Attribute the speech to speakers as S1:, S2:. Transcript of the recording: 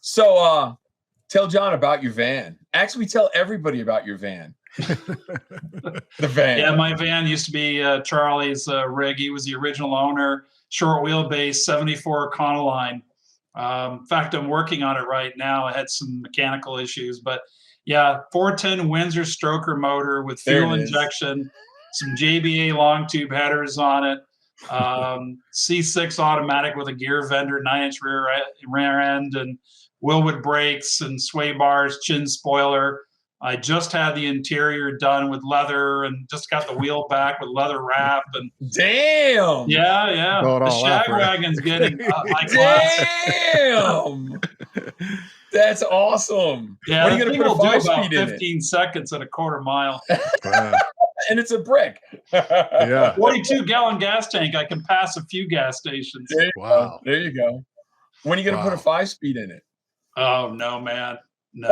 S1: So tell John about your van. Actually, tell everybody about your van. The van.
S2: Yeah, my van used to be Charlie's rig. He was the original owner. Short wheelbase, 74 Econoline. In fact, I'm working on it right now. I had some mechanical issues, but yeah, 410 Windsor stroker motor with fuel injection, some JBA long tube headers on it, C6 automatic with a gear vendor, 9-inch rear end, and Wilwood brakes and sway bars, chin spoiler. I just had the interior done with leather and just got the wheel back with leather wrap. And
S1: damn.
S2: Yeah. The Shag Wagon's getting high class.
S1: Damn. That's awesome.
S2: Yeah,
S1: when are you going to put a 5-speed in it?
S2: 15 seconds at a quarter mile.
S1: And it's a brick.
S3: Yeah.
S2: 42-gallon gas tank. I can pass a few gas stations.
S1: There you go. When are you going to put a 5-speed in it?
S2: Oh, no, man. No.